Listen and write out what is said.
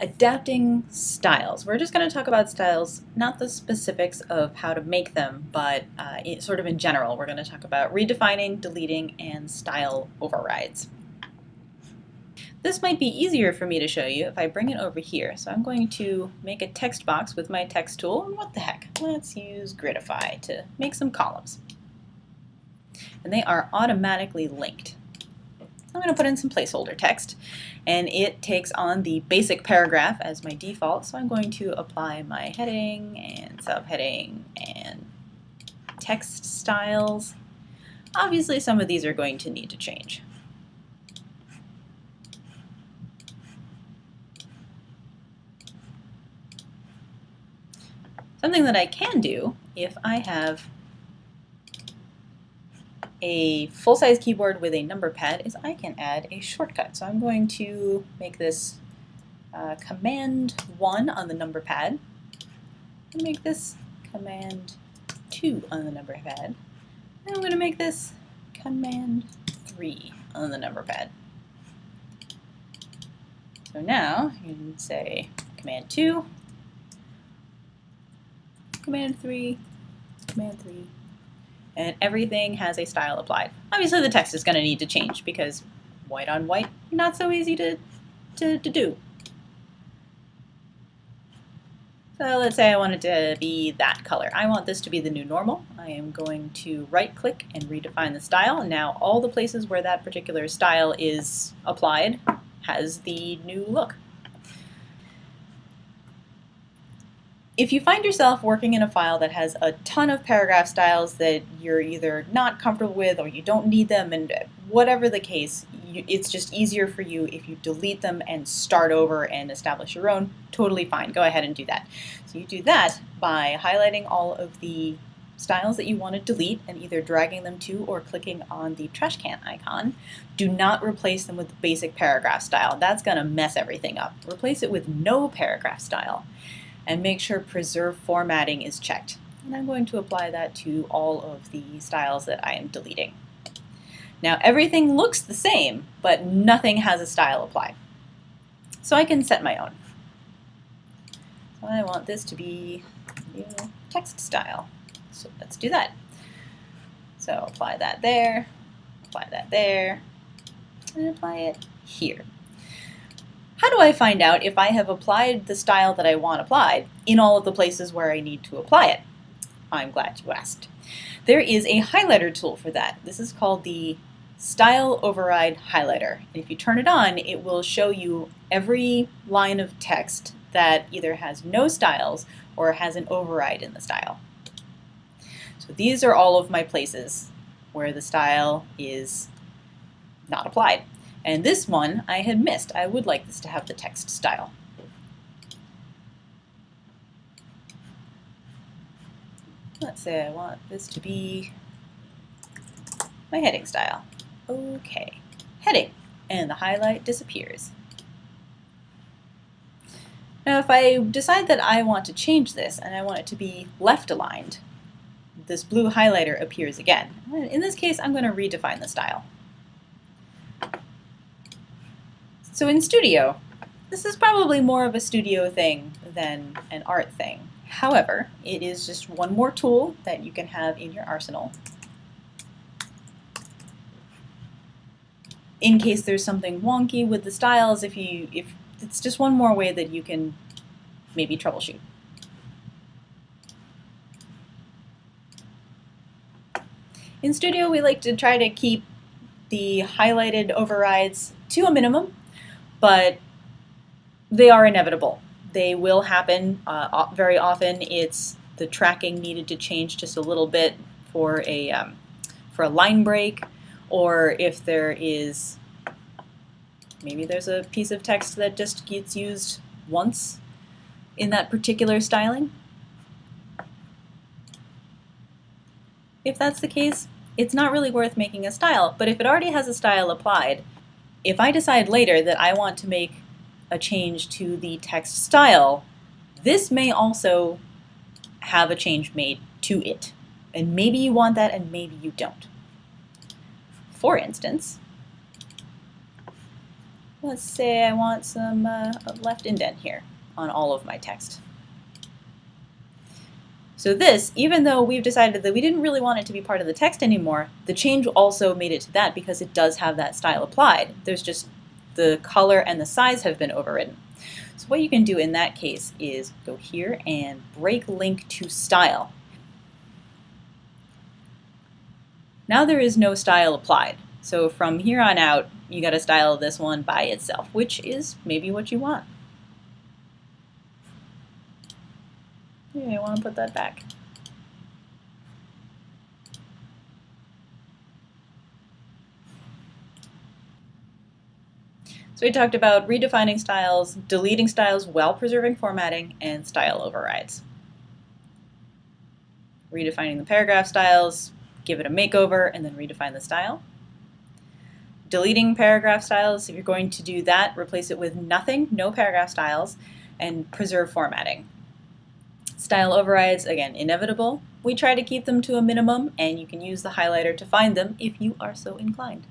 Adapting styles. We're just going to talk about styles, not the specifics of how to make them, but sort of in general. We're going to talk about redefining, deleting, and style overrides. This might be easier for me to show you if I bring it over here. So I'm going to make a text box with my text tool, and what the heck, let's use Gridify to make some columns. And they are automatically linked. I'm going to put in some placeholder text, and it takes on the basic paragraph as my default, so I'm going to apply my heading and subheading and text styles. Obviously some of these are going to need to change. Something that I can do if I have a full-size keyboard with a number pad is I can add a shortcut. So I'm going to make this Command 1 on the number pad, and make this Command 2 on the number pad, and I'm going to make this Command 3 on the number pad. So now you can say Command 2, Command 3, Command 3, and everything has a style applied. Obviously the text is going to need to change because white on white, not so easy to do. So let's say I want it to be that color. I want this to be the new normal. I am going to right click and redefine the style, and now all the places where that particular style is applied has the new look. If you find yourself working in a file that has a ton of paragraph styles that you're either not comfortable with or you don't need them, and whatever the case, it's just easier for you if you delete them and start over and establish your own, totally fine. Go ahead and do that. So you do that by highlighting all of the styles that you want to delete and either dragging them to or clicking on the trash can icon. Do not replace them with the basic paragraph style. That's going to mess everything up. Replace it with no paragraph style, and make sure preserve formatting is checked. And I'm going to apply that to all of the styles that I am deleting. Now everything looks the same, but nothing has a style applied. So I can set my own. So I want this to be text style. So let's do that. So apply that there, and apply it here. How do I find out if I have applied the style that I want applied in all of the places where I need to apply it? I'm glad you asked. There is a highlighter tool for that. This is called the Style Override Highlighter. And if you turn it on, it will show you every line of text that either has no styles or has an override in the style. So these are all of my places where the style is not applied. And this one I had missed. I would like this to have the text style. Let's say I want this to be my heading style. Okay, heading, and the highlight disappears. Now if I decide that I want to change this and I want it to be left aligned, this blue highlighter appears again. In this case, I'm going to redefine the style. So in Studio, this is probably more of a studio thing than an art thing. However, it is just one more tool that you can have in your arsenal in case there's something wonky with the styles, if it's just one more way that you can maybe troubleshoot. In Studio, we like to try to keep the highlighted overrides to a minimum, but they are inevitable. They will happen. Very often it's the tracking needed to change just a little bit for a line break, or if there is, maybe there's a piece of text that just gets used once in that particular styling. If that's the case, it's not really worth making a style, but if it already has a style applied, if I decide later that I want to make a change to the text style, this may also have a change made to it. And maybe you want that and maybe you don't. For instance, Let's say I want some left indent here on all of my text. So this, even though we've decided that we didn't really want it to be part of the text anymore, the change also made it to that because it does have that style applied. There's just the color and the size have been overridden. So what you can do in that case is go here and break link to style. Now there is no style applied. So from here on out, you got to style this one by itself, which is maybe what you want. You may want to put that back. So we talked about redefining styles, deleting styles while preserving formatting, and style overrides. Redefining the paragraph styles, give it a makeover, and then redefine the style. Deleting paragraph styles, if you're going to do that, replace it with nothing, no paragraph styles, and preserve formatting. Style overrides, again, inevitable. We try to keep them to a minimum, and you can use the highlighter to find them if you are so inclined.